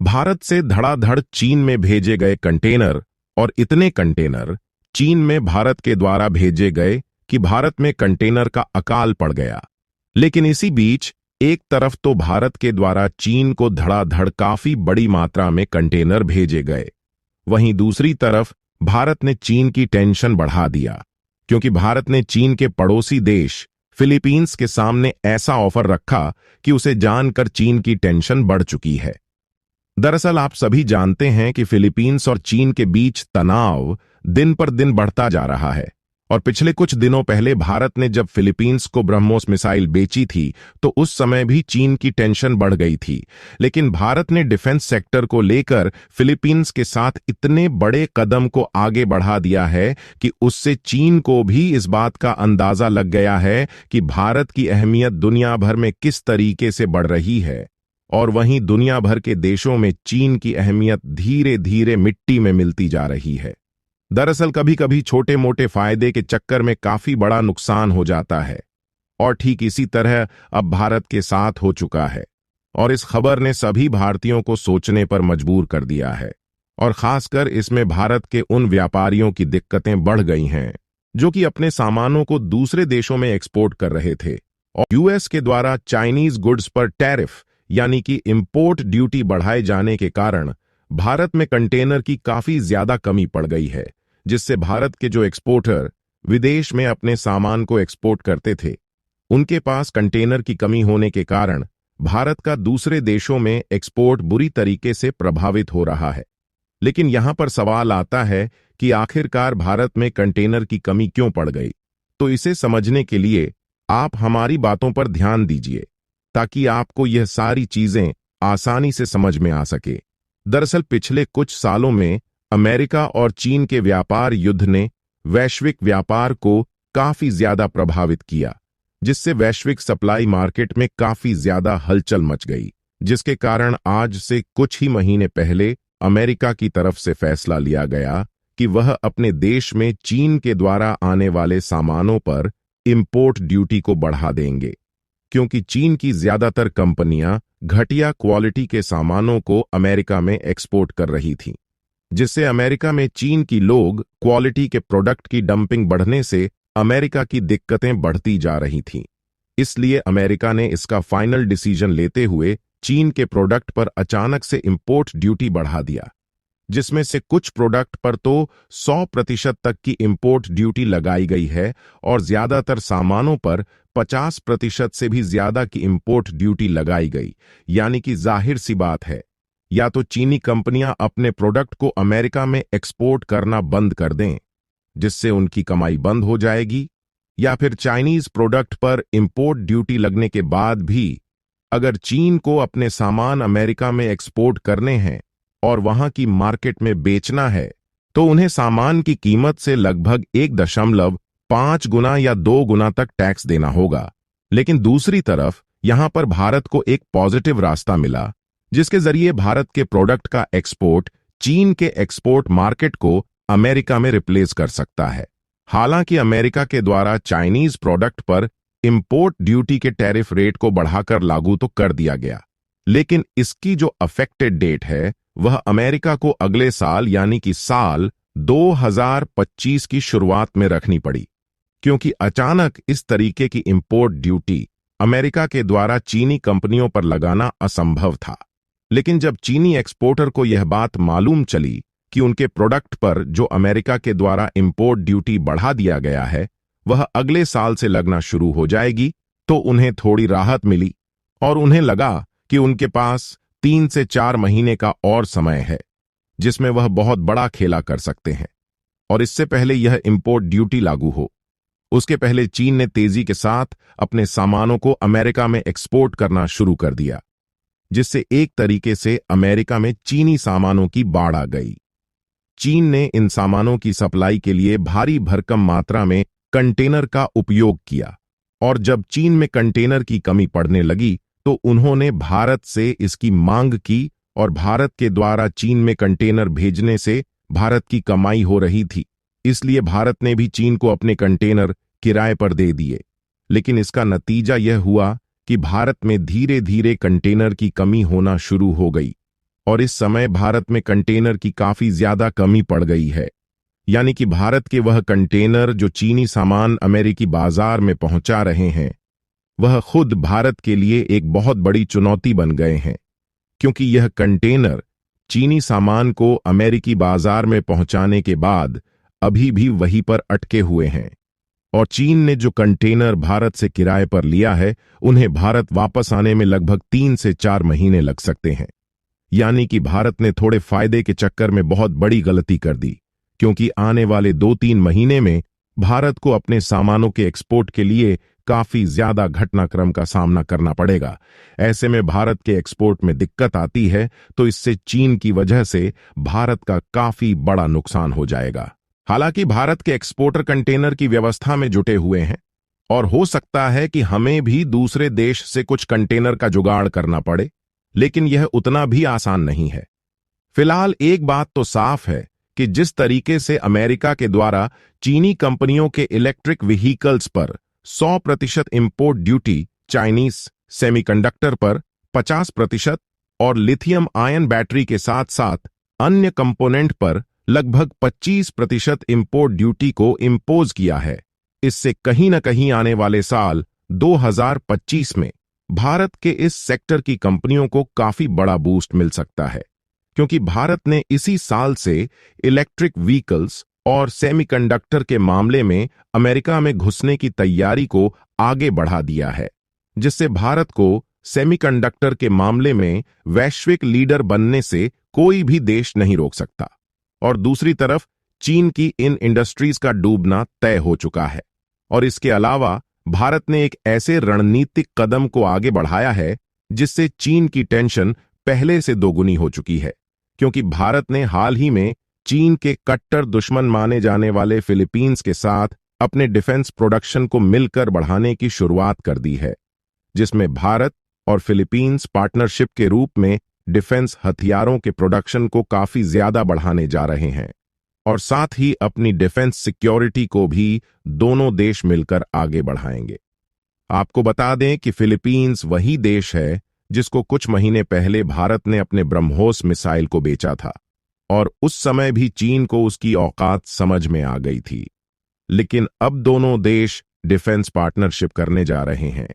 भारत से धड़ाधड़ चीन में भेजे गए कंटेनर और इतने कंटेनर चीन में भारत के द्वारा भेजे गए कि भारत में कंटेनर का अकाल पड़ गया। लेकिन इसी बीच एक तरफ तो भारत के द्वारा चीन को धड़ाधड़ काफी बड़ी मात्रा में कंटेनर भेजे गए, वहीं दूसरी तरफ भारत ने चीन की टेंशन बढ़ा दिया, क्योंकि भारत ने चीन के पड़ोसी देश फिलीपींस के सामने ऐसा ऑफर रखा कि उसे जानकर चीन की टेंशन बढ़ चुकी है। दरअसल आप सभी जानते हैं कि फिलीपींस और चीन के बीच तनाव दिन पर दिन बढ़ता जा रहा है, और पिछले कुछ दिनों पहले भारत ने जब फिलीपींस को ब्रह्मोस मिसाइल बेची थी तो उस समय भी चीन की टेंशन बढ़ गई थी। लेकिन भारत ने डिफेंस सेक्टर को लेकर फिलीपींस के साथ इतने बड़े कदम को आगे बढ़ा दिया है कि उससे चीन को भी इस बात का अंदाजा लग गया है कि भारत की अहमियत दुनिया भर में किस तरीके से बढ़ रही है, और वहीं दुनिया भर के देशों में चीन की अहमियत धीरे धीरे मिट्टी में मिलती जा रही है। दरअसल कभी कभी छोटे मोटे फायदे के चक्कर में काफी बड़ा नुकसान हो जाता है, और ठीक इसी तरह अब भारत के साथ हो चुका है। और इस खबर ने सभी भारतीयों को सोचने पर मजबूर कर दिया है, और खासकर इसमें भारत के उन व्यापारियों की दिक्कतें बढ़ गई हैं जो कि अपने सामानों को दूसरे देशों में एक्सपोर्ट कर रहे थे, और यूएस के द्वारा चाइनीज गुड्स पर टैरिफ यानी कि इंपोर्ट ड्यूटी बढ़ाए जाने के कारण भारत में कंटेनर की काफी ज्यादा कमी पड़ गई है, जिससे भारत के जो एक्सपोर्टर विदेश में अपने सामान को एक्सपोर्ट करते थे उनके पास कंटेनर की कमी होने के कारण भारत का दूसरे देशों में एक्सपोर्ट बुरी तरीके से प्रभावित हो रहा है। लेकिन यहां पर सवाल आता है कि आखिरकार भारत में कंटेनर की कमी क्यों पड़ गई। तो इसे समझने के लिए आप हमारी बातों पर ध्यान दीजिए, ताकि आपको यह सारी चीजें आसानी से समझ में आ सके। दरअसल पिछले कुछ सालों में अमेरिका और चीन के व्यापार युद्ध ने वैश्विक व्यापार को काफी ज्यादा प्रभावित किया, जिससे वैश्विक सप्लाई मार्केट में काफी ज्यादा हलचल मच गई, जिसके कारण आज से कुछ ही महीने पहले अमेरिका की तरफ से फैसला लिया गया कि वह अपने देश में चीन के द्वारा आने वाले सामानों पर इंपोर्ट ड्यूटी को बढ़ा देंगे, क्योंकि चीन की ज्यादातर कंपनियां घटिया क्वालिटी के सामानों को अमेरिका में एक्सपोर्ट कर रही थीं, जिससे अमेरिका में चीन की लोग क्वालिटी के प्रोडक्ट की डंपिंग बढ़ने से अमेरिका की दिक्कतें बढ़ती जा रही थीं। इसलिए अमेरिका ने इसका फाइनल डिसीजन लेते हुए चीन के प्रोडक्ट पर अचानक से इंपोर्ट ड्यूटी बढ़ा दिया, जिसमें से कुछ प्रोडक्ट पर तो 100% तक की इंपोर्ट ड्यूटी लगाई गई है, और ज्यादातर सामानों पर 50% से भी ज्यादा की इंपोर्ट ड्यूटी लगाई गई। यानी कि जाहिर सी बात है, या तो चीनी कंपनियां अपने प्रोडक्ट को अमेरिका में एक्सपोर्ट करना बंद कर दें, जिससे उनकी कमाई बंद हो जाएगी, या फिर चाइनीज प्रोडक्ट पर इंपोर्ट ड्यूटी लगने के बाद भी अगर चीन को अपने सामान अमेरिका में एक्सपोर्ट करने हैं और वहां की मार्केट में बेचना है, तो उन्हें सामान की कीमत से लगभग 1.5 गुना या 2 गुना तक टैक्स देना होगा। लेकिन दूसरी तरफ यहां पर भारत को एक पॉजिटिव रास्ता मिला, जिसके जरिए भारत के प्रोडक्ट का एक्सपोर्ट चीन के एक्सपोर्ट मार्केट को अमेरिका में रिप्लेस कर सकता है। हालांकि अमेरिका के द्वारा चाइनीज प्रोडक्ट पर इंपोर्ट ड्यूटी के टैरिफ रेट को बढ़ाकर लागू तो कर दिया गया, लेकिन इसकी जो अफेक्टेड डेट है वह अमेरिका को अगले साल यानी कि साल 2025 की शुरुआत में रखनी पड़ी, क्योंकि अचानक इस तरीके की इंपोर्ट ड्यूटी अमेरिका के द्वारा चीनी कंपनियों पर लगाना असंभव था। लेकिन जब चीनी एक्सपोर्टर को यह बात मालूम चली कि उनके प्रोडक्ट पर जो अमेरिका के द्वारा इंपोर्ट ड्यूटी बढ़ा दिया गया है वह अगले साल से लगना शुरू हो जाएगी, तो उन्हें थोड़ी राहत मिली, और उन्हें लगा कि उनके पास 3 से 4 महीने का और समय है, जिसमें वह बहुत बड़ा खेला कर सकते हैं। और इससे पहले यह इंपोर्ट ड्यूटी लागू हो, उसके पहले चीन ने तेजी के साथ अपने सामानों को अमेरिका में एक्सपोर्ट करना शुरू कर दिया, जिससे एक तरीके से अमेरिका में चीनी सामानों की बाढ़ आ गई। चीन ने इन सामानों की सप्लाई के लिए भारी भरकम मात्रा में कंटेनर का उपयोग किया, और जब चीन में कंटेनर की कमी पड़ने लगी तो उन्होंने भारत से इसकी मांग की, और भारत के द्वारा चीन में कंटेनर भेजने से भारत की कमाई हो रही थी, इसलिए भारत ने भी चीन को अपने कंटेनर किराए पर दे दिए। लेकिन इसका नतीजा यह हुआ कि भारत में धीरे धीरे कंटेनर की कमी होना शुरू हो गई, और इस समय भारत में कंटेनर की काफी ज्यादा कमी पड़ गई है। यानी कि भारत के वह कंटेनर जो चीनी सामान अमेरिकी बाजार में पहुंचा रहे हैं, वह खुद भारत के लिए एक बहुत बड़ी चुनौती बन गए हैं, क्योंकि यह कंटेनर चीनी सामान को अमेरिकी बाजार में पहुंचाने के बाद अभी भी वहीं पर अटके हुए हैं। और चीन ने जो कंटेनर भारत से किराए पर लिया है, उन्हें भारत वापस आने में लगभग 3 से 4 महीने लग सकते हैं। यानी कि भारत ने थोड़े फायदे के चक्कर में बहुत बड़ी गलती कर दी, क्योंकि आने वाले 2-3 महीने में भारत को अपने सामानों के एक्सपोर्ट के लिए काफी ज्यादा घटनाक्रम का सामना करना पड़ेगा। ऐसे में भारत के एक्सपोर्ट में दिक्कत आती है तो इससे चीन की वजह से भारत का काफी बड़ा नुकसान हो जाएगा। हालांकि भारत के एक्सपोर्टर कंटेनर की व्यवस्था में जुटे हुए हैं और हो सकता है कि हमें भी दूसरे देश से कुछ कंटेनर का जुगाड़ करना पड़े, लेकिन यह उतना भी आसान नहीं है। फिलहाल एक बात तो साफ है कि जिस तरीके से अमेरिका के द्वारा चीनी कंपनियों के इलेक्ट्रिक व्हीकल्स पर 100% इंपोर्ट ड्यूटी, चाइनीज सेमीकंडक्टर पर 50% और लिथियम आयन बैटरी के साथ साथ अन्य कंपोनेंट पर लगभग 25% इंपोर्ट ड्यूटी को इंपोज किया है, इससे कहीं न कहीं आने वाले साल 2025 में भारत के इस सेक्टर की कंपनियों को काफी बड़ा बूस्ट मिल सकता है, क्योंकि भारत ने इसी साल से इलेक्ट्रिक व्हीकल्स और सेमीकंडक्टर के मामले में अमेरिका में घुसने की तैयारी को आगे बढ़ा दिया है, जिससे भारत को सेमीकंडक्टर के मामले में वैश्विक लीडर बनने से कोई भी देश नहीं रोक सकता। और दूसरी तरफ चीन की इन इंडस्ट्रीज का डूबना तय हो चुका है। और इसके अलावा भारत ने एक ऐसे रणनीतिक कदम को आगे बढ़ाया है जिससे चीन की टेंशन पहले से दोगुनी हो चुकी है, क्योंकि भारत ने हाल ही में चीन के कट्टर दुश्मन माने जाने वाले फिलीपींस के साथ अपने डिफेंस प्रोडक्शन को मिलकर बढ़ाने की शुरुआत कर दी है, जिसमें भारत और फिलीपींस पार्टनरशिप के रूप में डिफेंस हथियारों के प्रोडक्शन को काफी ज्यादा बढ़ाने जा रहे हैं और साथ ही अपनी डिफेंस सिक्योरिटी को भी दोनों देश मिलकर आगे बढ़ाएंगे। आपको बता दें कि फिलीपींस वही देश है जिसको कुछ महीने पहले भारत ने अपने ब्रह्मोस मिसाइल को बेचा था और उस समय भी चीन को उसकी औकात समझ में आ गई थी। लेकिन अब दोनों देश डिफेंस पार्टनरशिप करने जा रहे हैं